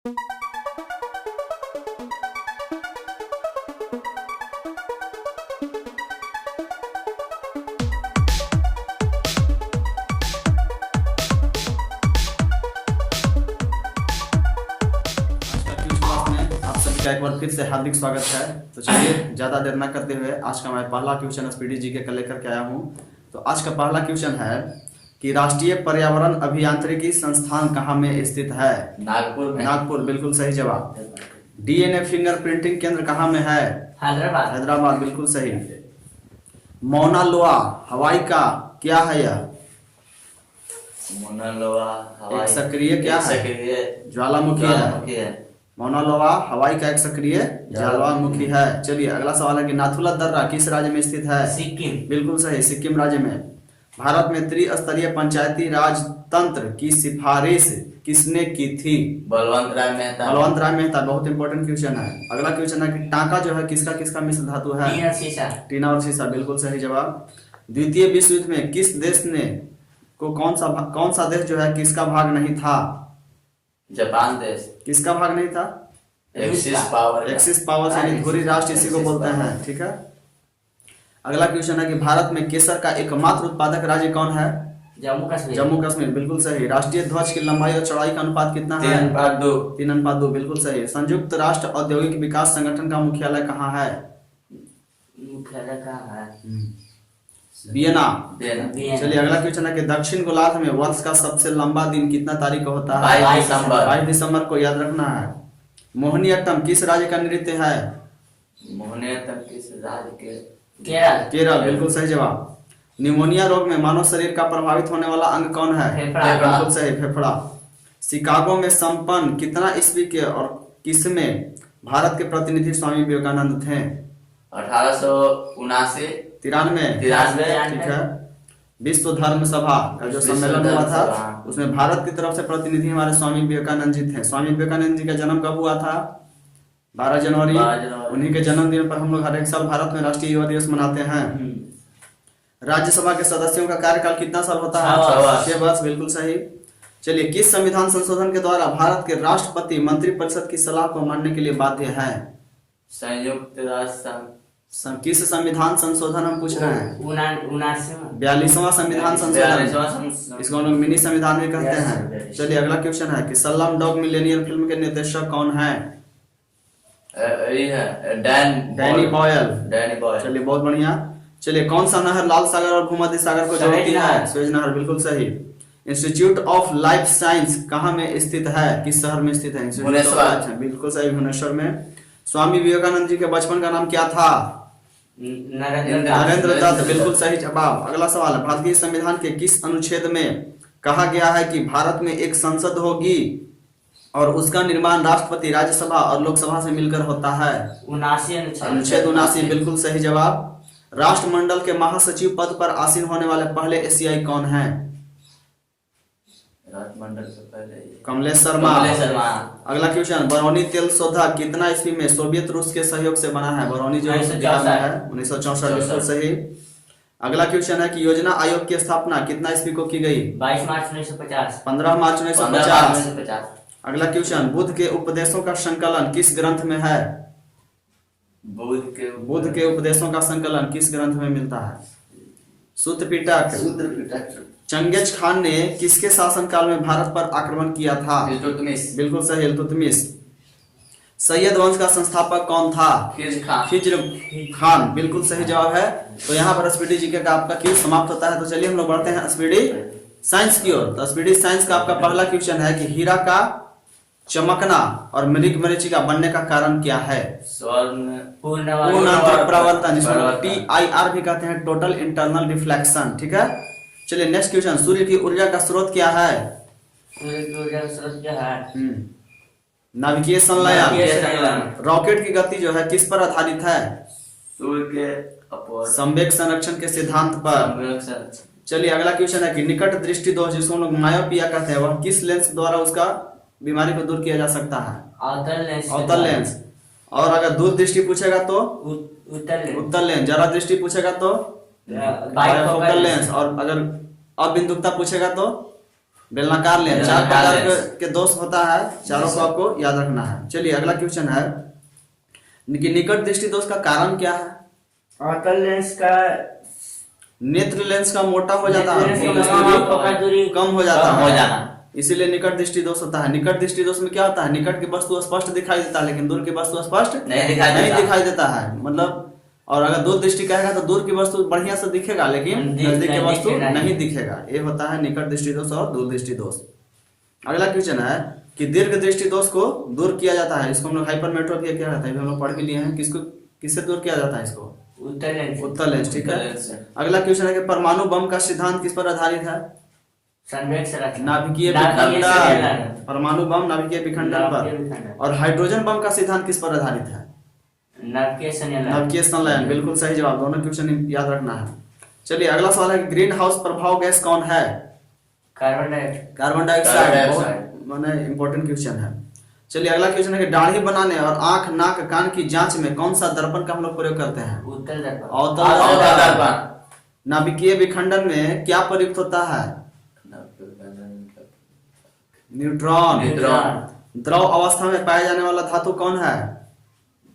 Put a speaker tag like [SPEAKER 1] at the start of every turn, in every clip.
[SPEAKER 1] एक बार फिर से हार्दिक स्वागत है। तो चलिए ज़्यादा देर न करते हुए आज का मैं पहला क्वेश्चन एसपीडी जी के लेकर के आया हूँ। तो आज का पहला क्वेश्चन है कि राष्ट्रीय पर्यावरण अभियांत्रिकी संस्थान कहाँ में स्थित है?
[SPEAKER 2] नागपुर में।
[SPEAKER 1] नागपुर बिल्कुल सही जवाब। डीएनए फिंगरप्रिंटिंग केंद्र कहाँ में है?
[SPEAKER 2] हैदराबाद।
[SPEAKER 1] हैदराबाद बिल्कुल सही। मौना लोआ हवाई का क्या है यह?
[SPEAKER 2] मौना लोआ
[SPEAKER 1] एक सक्रिय क्या है?
[SPEAKER 2] सक्रिय
[SPEAKER 1] ज्वालामुखी है। मौना लोआ हवाई का एक सक्रिय ज्वालामुखी है। चलिए अगला सवाल है कि नाथुला दर्रा किस राज्य में स्थित है?
[SPEAKER 2] सिक्किम।
[SPEAKER 1] बिल्कुल सही, सिक्किम राज्य में। भारत में त्रिस्तरीय पंचायती राज तंत्र की सिफारिश किसने की थी?
[SPEAKER 2] बलवंत राय मेहता।
[SPEAKER 1] बलवंत राय मेहता। बहुत इंपॉर्टेंट क्वेश्चन है। अगला क्वेश्चन है कि टांका जो है किसका किसका मिश्र धातु है?
[SPEAKER 2] टीना और शीशा।
[SPEAKER 1] टीना और शीशा बिल्कुल सही जवाब। द्वितीय विश्व युद्ध में किस देश ने को कौन सा देश जो है किसका भाग नहीं था?
[SPEAKER 2] जापान देश।
[SPEAKER 1] किसका भाग नहीं था?
[SPEAKER 2] Axis power.
[SPEAKER 1] एक्सिस पावर यानी धुरी राष्ट्र इसी को बोलते हैं। ठीक है। अगला क्वेश्चन है कि भारत में केसर का एकमात्र उत्पादक राज्य कौन है?
[SPEAKER 2] जम्मू कश्मीर।
[SPEAKER 1] जम्मू कश्मीर बिल्कुल सही। राष्ट्रीय ध्वज की लंबाई और चौड़ाई का अनुपात कितना है?
[SPEAKER 2] 3:2।
[SPEAKER 1] 3:2 बिल्कुल सही। संयुक्त राष्ट्र औद्योगिक विकास संगठन का मुख्यालय कहाँ है?
[SPEAKER 2] मुख्यालय कहाँ है?
[SPEAKER 1] वियना।
[SPEAKER 2] चलिए
[SPEAKER 1] अगला क्वेश्चन है कि दक्षिण गोलार्ध में वर्ष का सबसे लंबा दिन कितना तारीख को होता है?
[SPEAKER 2] 22 दिसंबर।
[SPEAKER 1] 22 दिसंबर को याद रखना है। मोहिनीअट्टम किस राज्य का नृत्य है?
[SPEAKER 2] मोहिनीअट्टम किस राज्य के? केरल।
[SPEAKER 1] केरल बिल्कुल सही जवाब। निमोनिया रोग में मानव शरीर का प्रभावित होने वाला अंग कौन है?
[SPEAKER 2] फेफड़ा।
[SPEAKER 1] बिल्कुल सही, फेफड़ा। शिकागो में संपन्न कितना ईस्वी के और किसमें भारत के प्रतिनिधि स्वामी विवेकानंद थे?
[SPEAKER 2] 1879।
[SPEAKER 1] 93। ठीक है। विश्व धर्म सभा का जो सम्मेलन हुआ था उसमें भारत की तरफ से प्रतिनिधि हमारे स्वामी विवेकानंद जी थे। स्वामी विवेकानंद जी का जन्म कब हुआ था? 12 जनवरी। उन्हीं के जन्मदिन पर हम लोग हर एक साल भारत में राष्ट्रीय युवा दिवस मनाते हैं। राज्यसभा के सदस्यों का कार्यकाल कितना साल होता है? 6 वर्ष बिल्कुल सही। चलिए किस संविधान संशोधन के द्वारा भारत के राष्ट्रपति मंत्रिपरिषद की सलाह को मानने के लिए बाध्य है?
[SPEAKER 2] संयुक्त राष्ट्र।
[SPEAKER 1] किस संविधान संशोधन हम पूछ रहे हैं?
[SPEAKER 2] 79वां
[SPEAKER 1] संविधान संशोधन। इसको हम लोग मिनी संविधान भी कहते हैं। चलिए अगला क्वेश्चन है कि सल्लम डॉग मिलेनियर फिल्म के निर्देशक कौन है? Danny Boyle. चलिए बहुत बढ़िया। चलिए कौन सा नहर लाल सागर और भूमध्य सागर को जोड़ती है? सुएज नहर बिल्कुल सही। इंस्टीट्यूट ऑफ लाइफ साइंस कहाँ में स्थित है? किस शहर में स्थित है?
[SPEAKER 2] भुवनेश्वर।
[SPEAKER 1] बिल्कुल सही, भुवनेश्वर में। स्वामी विवेकानंद जी के बचपन का नाम क्या था? नरेंद्र दत्त बिल्कुल सही जवाब। अगला सवाल है भारतीय संविधान के किस अनुच्छेद में कहा गया है कि भारत में एक संसद होगी और उसका निर्माण राष्ट्रपति, राज्यसभा और लोकसभा से मिलकर होता है? अनुच्छेद 79 बिल्कुल सही जवाब। राष्ट्रमंडल के महासचिव पद पर आसीन होने वाले पहले एशियाई कौन है?
[SPEAKER 2] राष्ट्रमंडल से पहले
[SPEAKER 1] कमलेश शर्मा। अगला क्वेश्चन, बरौनी तेल शोधा कितना ईस्वी में सोवियत रूस के सहयोग से बना है? बरौनी जो है 1964 बिल्कुल सही। अगला क्वेश्चन है कि योजना आयोग की स्थापना कितना ईस्वी को की गई?
[SPEAKER 2] 22 मार्च 1950।
[SPEAKER 1] 15 मार्च 1950। अगला क्वेश्चन, बुद्ध के उपदेशों का संकलन किस ग्रंथ में है? बुद्ध के उपदेशों का संकलन किस ग्रंथ में मिलता है? सूत्र पिटक। चंगेज खान ने किसके शासनकाल में भारत पर आक्रमण किया था? बिल्कुल सही, इल्तुतमिश। सैयद वंश का संस्थापक कौन था? खिज्र खान बिल्कुल सही जवाब है। तो यहाँ पर एसपीडी जीके का आपका क्विज समाप्त होता है। तो चलिए हम लोग बढ़ते हैं एसपीडी साइंस की ओर। तो एसपीडी साइंस का आपका पहला क्वेश्चन है कि हीरा का चमकना और मरीचिका बनने का कारण क्या है?
[SPEAKER 2] पूर्ण
[SPEAKER 1] परावर्तन, जिसको TIR भी कहते हैं, टोटल इंटरनल रिफ्लेक्शन। ठीक है। चलिए नेक्स्ट क्वेश्चन, सूर्य की ऊर्जा का स्रोत क्या है? नाभिकीय संलयन। रॉकेट की गति जो है किस पर आधारित है?
[SPEAKER 2] सूर्य के
[SPEAKER 1] संवेग संरक्षण के सिद्धांत पर। चलिए अगला क्वेश्चन है कि निकट दृष्टि दोष, जिसको हम लोग मायोपिया कहते हैं, वह किस लेंस द्वारा उसका बीमारी को दूर किया जा सकता है? अवतल लेंस। और अगर दूर दृष्टि पूछेगा तो उत्तल लेंस। जरा दृष्टि पूछेगा तो बाइफोकल लेंस। और अगर अबिंदुकता पूछेगा तो बेलनाकार लेंस। चार
[SPEAKER 2] बेलनाकार
[SPEAKER 1] प्रकार
[SPEAKER 2] लेंस।
[SPEAKER 1] के दोष होता है, चारों को आपको याद रखना है। चलिए अगला क्वेश्चन है कि निकट दृष्टि दोष का कारण क्या है?
[SPEAKER 2] अवतल लेंस का
[SPEAKER 1] नेत्र लेंस का मोटा हो जाता है,
[SPEAKER 2] नेत्र लेंस
[SPEAKER 1] फोकस
[SPEAKER 2] का फोकस दूरी
[SPEAKER 1] कम हो जाता
[SPEAKER 2] कम हो
[SPEAKER 1] है,
[SPEAKER 2] जाना।
[SPEAKER 1] इसीलिए निकट दृष्टि दोष होता है। निकट दृष्टि दोष में क्या होता है? निकट की वस्तु स्पष्ट दिखाई देता है लेकिन दूर की वस्तु स्पष्ट
[SPEAKER 2] नहीं दिखाई
[SPEAKER 1] नहीं
[SPEAKER 2] देता।
[SPEAKER 1] दिखाई देता है। मतलब और अगर दूर दृष्टि कहेगा तो दूर की वस्तु बढ़िया से दिखेगा लेकिन नजदीक की वस्तु नहीं दिखेगा। ये होता है निकट दृष्टि दोष और दूर दृष्टि दोष। अगला क्वेश्चन है कि दीर्घ दृष्टि दोष को दूर किया जाता है, इसको हम लोग हाइपरमेट्रोपिया क्या कहते हैं, हम लोग पढ़ के लिए हैं। किसको किससे दूर किया जाता है इसको?
[SPEAKER 2] उत्तल लेंस।
[SPEAKER 1] उत्तर लेंस, ठीक
[SPEAKER 2] उत्तल लेंस
[SPEAKER 1] है।
[SPEAKER 2] से।
[SPEAKER 1] अगला क्वेश्चन है कि परमाणु बम का सिद्धांत किस पर आधारित है?
[SPEAKER 2] संवेग से रखना।
[SPEAKER 1] नाभिकीय
[SPEAKER 2] नाभिकीय
[SPEAKER 1] विखंडन।
[SPEAKER 2] संवेग।
[SPEAKER 1] परमाणु बम नाभिकीय विखंडन
[SPEAKER 2] नाभिकीय
[SPEAKER 1] पर।
[SPEAKER 2] विखंडन।
[SPEAKER 1] और हाइड्रोजन बम का सिद्धांत किस पर आधारित है?
[SPEAKER 2] नाभिकीय संलयन।
[SPEAKER 1] नाभिकीय संलयन, बिल्कुल सही जवाब। दोनों क्वेश्चन याद रखना है। चलिए अगला सवाल है कि ग्रीन हाउस प्रभाव गैस कौन है?
[SPEAKER 2] Carbon dioxide.
[SPEAKER 1] Carbon dioxide.
[SPEAKER 2] Carbon
[SPEAKER 1] बहुत
[SPEAKER 2] डाइऑक्साइड।
[SPEAKER 1] माने इंपॉर्टेंट क्वेश्चन है। चलिए अगला क्वेश्चन है कि दाढ़ी बनाने और आंख नाक कान की जांच में कौन सा दर्पण का हम लोग प्रयोग करते हैं?
[SPEAKER 2] उत्तल दर्पण।
[SPEAKER 1] अवतल
[SPEAKER 2] अवतल
[SPEAKER 1] दर्पण।
[SPEAKER 2] दर्पण।
[SPEAKER 1] नाभिकीय विखंडन में क्या प्रयुक्त होता है? न्यूट्रॉन।
[SPEAKER 2] न्यूट्रॉन।
[SPEAKER 1] द्रव अवस्था में पाए जाने वाला धातु कौन है?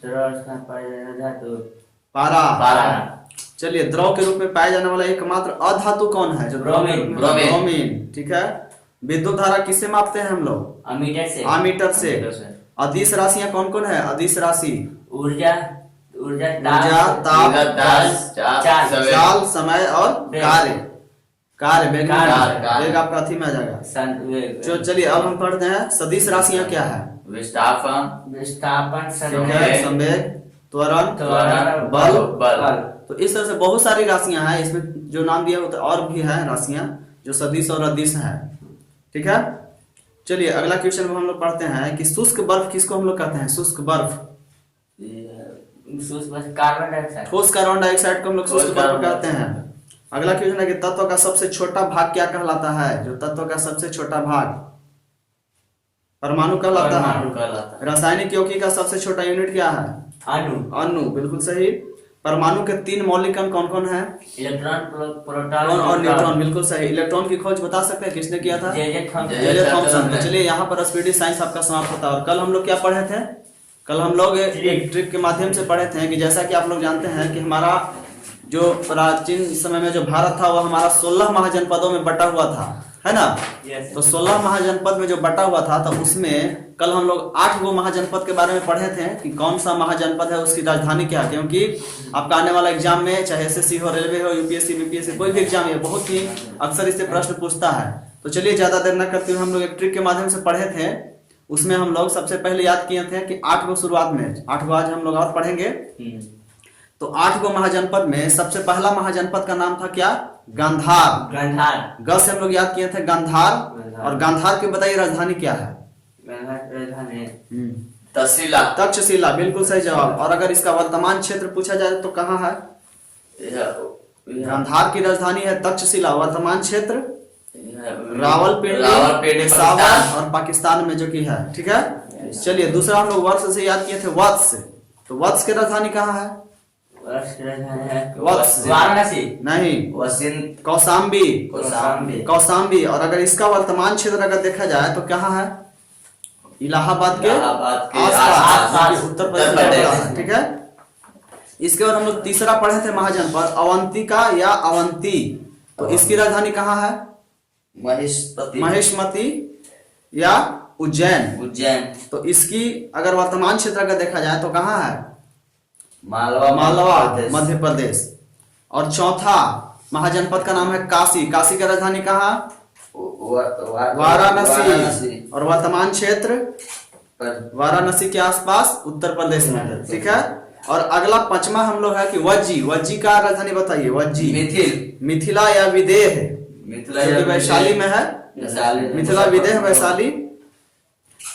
[SPEAKER 2] द्रव स्थान पाया जाने धातु
[SPEAKER 1] पारा।
[SPEAKER 2] पारा।
[SPEAKER 1] चलिए द्रव के रूप में पाए जाने वाला एकमात्र अधातु कौन है? जो द्रव के
[SPEAKER 2] ब्रोमीन।
[SPEAKER 1] रूप में-
[SPEAKER 2] ब्रोमीन।
[SPEAKER 1] ब्रोमीन, ठीक है। विद्युत धारा किससे मापते हैं हम लोग?
[SPEAKER 2] अमीटर से।
[SPEAKER 1] आमीटर से। अदिश राशियां कौन कौन है? अदिश राशि
[SPEAKER 2] ऊर्जा ऊर्जा
[SPEAKER 1] ऊर्जा, ताप,
[SPEAKER 2] चार्ज,
[SPEAKER 1] काल, समय और
[SPEAKER 2] वेग।
[SPEAKER 1] कार्य। कार्य वेग
[SPEAKER 2] कार्य।
[SPEAKER 1] वेग आपका अथी में आ जाएगा।
[SPEAKER 2] संवेग।
[SPEAKER 1] चलिए अब हम पढ़ते हैं सदिश राशियां क्या है?
[SPEAKER 2] विस्थापन
[SPEAKER 1] ठीक
[SPEAKER 2] संवेग
[SPEAKER 1] है, संवेग, त्वरण,
[SPEAKER 2] त्वरण,
[SPEAKER 1] बल।
[SPEAKER 2] बल।
[SPEAKER 1] तो इस तरह से बहुत सारी राशियां हैं, इसमें जो नाम दिया होता है और भी है राशियां जो सदिश और अदिश है, ठीक है। चलिए अगला क्वेश्चन में हम लोग पढ़ते हैं कि शुष्क बर्फ किसको हम लोग कहते हैं? शुष्क बर्फ।
[SPEAKER 2] Carbon dioxide.
[SPEAKER 1] ठोस कार्बन डाइऑक्साइड को हम लोग शुष्क
[SPEAKER 2] ठोस
[SPEAKER 1] बर्फ
[SPEAKER 2] कार्बन
[SPEAKER 1] कहते हैं। अगला क्वेश्चन है कि तत्व का सबसे छोटा भाग क्या कहलाता है? जो तत्व का सबसे छोटा भाग परमाणु कहलाता
[SPEAKER 2] परमाणु
[SPEAKER 1] है।
[SPEAKER 2] कहलाता है।
[SPEAKER 1] रासायनिक यौगिक का सबसे छोटा यूनिट क्या है?
[SPEAKER 2] अणु।
[SPEAKER 1] अणु, बिल्कुल सही। परमाणु के 3 मौलिक कण कौन कौन है?
[SPEAKER 2] इलेक्ट्रॉन प्रोटॉन
[SPEAKER 1] और न्यूट्रॉन, बिल्कुल सही। इलेक्ट्रॉन की खोज बता सकते हैं किसने किया था?
[SPEAKER 2] जे
[SPEAKER 1] जे थॉमसन। तो चलिए यहाँ पर स्पीडी साइंस आपका समाप्त होता है। और कल हम लोग क्या पढ़े थे? कल हम लोग एक ट्रिक के माध्यम से पढ़े थे कि जैसा कि आप लोग जानते हैं कि हमारा जो प्राचीन समय में जो भारत था वह हमारा 16 महाजनपदों में बटा हुआ था, है ना?
[SPEAKER 2] Yes.
[SPEAKER 1] तो 16 महाजनपद में जो बटा हुआ था तो उसमें कल हम लोग 8 गो महाजनपद के बारे में पढ़े थे कि कौन सा महाजनपद है, उसकी राजधानी क्या है। क्योंकि आपका आने वाला एग्जाम में चाहे एसएससी हो, रेलवे हो, यूपीएससी, बीपीएससी, कोई भी एग्जाम है बहुत ही अक्सर इससे प्रश्न पूछता है। तो चलिए ज्यादा देर न करते हुए हम लोग एक ट्रिक के माध्यम से पढ़े थे। उसमें हम लोग सबसे पहले याद किए थे कि 8 गो शुरुआत में, 8 गो आज हम लोग और पढ़ेंगे। तो 8 गो महाजनपद में सबसे पहला महाजनपद का नाम था क्या? गांधार।
[SPEAKER 2] गांधार।
[SPEAKER 1] ग से हम लोग याद किए थे गांधार।
[SPEAKER 2] गांधार।
[SPEAKER 1] और गांधार की बताइए राजधानी क्या है?
[SPEAKER 2] राजधानी
[SPEAKER 1] तक्षशिला। तक्षशिला, बिल्कुल सही जवाब। और अगर इसका वर्तमान क्षेत्र पूछा जाए तो कहाँ है? गांधार की राजधानी है तक्षशिला। वर्तमान क्षेत्र रावलपिंडी, पेशावर और पाकिस्तान में जो की है, ठीक है। चलिए दूसरा हम लोग वर्ष से याद किए थे वत्स। तो वत्स की राजधानी कहाँ है? वत्स
[SPEAKER 2] वाराणसी
[SPEAKER 1] नहीं, कौशाम्बी।
[SPEAKER 2] कौशाम्बी।
[SPEAKER 1] कौशाम्बी। और अगर इसका वर्तमान क्षेत्र अगर देखा जाए तो कहाँ है? इलाहाबाद के आसपास, उत्तर प्रदेश में पड़ा है, ठीक है। इसके बाद हम लोग तीसरा पढ़े थे महाजनपद अवंतिका या अवंती। तो इसकी राजधानी कहाँ है? महेशमती या उज्जैन। तो इसकी अगर वर्तमान क्षेत्र अगर देखा जाए तो कहाँ है? मालवा, मध्य प्रदेश। और चौथा महाजनपद का नाम है काशी। काशी की राजधानी कहाँ? वाराणसी। और वर्तमान क्षेत्र वाराणसी के आसपास उत्तर प्रदेश में, ठीक है। और अगला 5वां हम लोग है कि वज्जी। वज्जी का राजधानी बताइए? वज्जी मिथिला या विदेह, वैशाली में है। मिथिला, विदेह, वैशाली।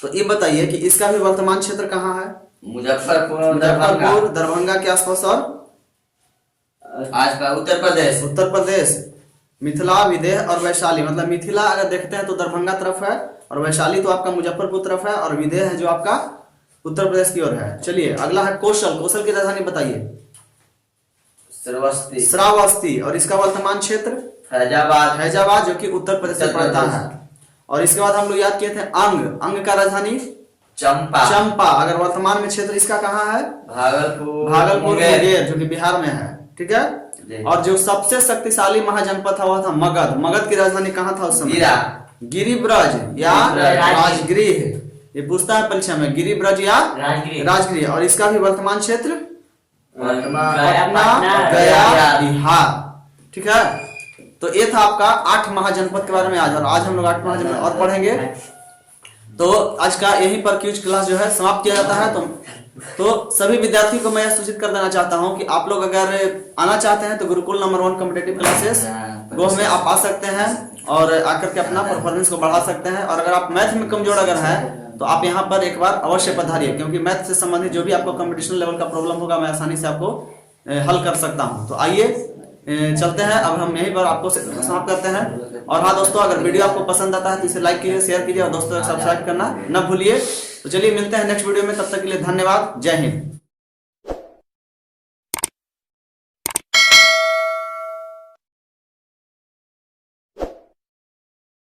[SPEAKER 1] तो ये बताइए कि इसका भी वर्तमान क्षेत्र कहाँ है?
[SPEAKER 2] मुजफ्फरपुर,
[SPEAKER 1] दरभंगा के आसपास और
[SPEAKER 2] आज का उत्तर प्रदेश।
[SPEAKER 1] मिथिला, विदेह और वैशाली। मतलब मिथिला अगर देखते हैं तो दरभंगा तरफ है और वैशाली तो आपका मुजफ्फरपुर तरफ है और विदेह है जो आपका उत्तर प्रदेश की ओर है। चलिए अगला है कौशल। कौशल की राजधानी बताइए? श्रावस्ती। और इसका वर्तमान क्षेत्र? फैजाबाद, जो कि उत्तर प्रदेश में पड़ता है। और इसके बाद हम लोग याद किए थे अंग। अंग का राजधानी
[SPEAKER 2] चंपा।
[SPEAKER 1] चंपा। अगर वर्तमान में क्षेत्र इसका कहाँ है?
[SPEAKER 2] भागलपुर।
[SPEAKER 1] भागलपुर मुंगेर, जो कि बिहार में है। ठीक है।
[SPEAKER 2] जी।
[SPEAKER 1] और जो सबसे शक्तिशाली महाजनपद था वह था मगध। मगध की राजधानी कहाँ था उस समय?
[SPEAKER 2] गिरा।
[SPEAKER 1] गिरिब्रज या
[SPEAKER 2] गिरिब्रज।
[SPEAKER 1] राजगृह। ये पूछता है परीक्षा में, गिरिब्रज या राजगृह। और इसका भी वर्तमान क्षेत्र
[SPEAKER 2] वर्तमान
[SPEAKER 1] पटना, गया, बिहार। ठीक है। तो ये था आपका 8 महाजनपद के बारे में आज। और आज हम लोग 8 महाजनपद और पढ़ेंगे। तो आज का यहीं पर क्विज क्लास जो है समाप्त किया जाता है। तो सभी विद्यार्थी को मैं यह सूचित कर देना चाहता हूं कि आप लोग अगर आना चाहते हैं तो गुरुकुल नंबर 1 कॉम्पिटेटिव क्लासेस वो में आप आ सकते हैं और आकर के अपना परफॉर्मेंस को बढ़ा सकते हैं। और अगर आप मैथ में कमजोर अगर है तो आप यहाँ पर एक बार अवश्य पधारिए, क्योंकि मैथ से संबंधित जो भी आपको कंपटीशन लेवल का प्रॉब्लम होगा मैं आसानी से आपको हल कर सकता हूँ। तो आइए चलते हैं, अब हम यहीं पर आपको समाप्त करते हैं। और हाँ दोस्तों, अगर वीडियो आपको पसंद आता है तो इसे लाइक कीजिए, शेयर कीजिए और दोस्तों को सब्सक्राइब करना न भूलिए। तो चलिए मिलते हैं नेक्स्ट वीडियो में, तब तक के लिए धन्यवाद। जय हिंद।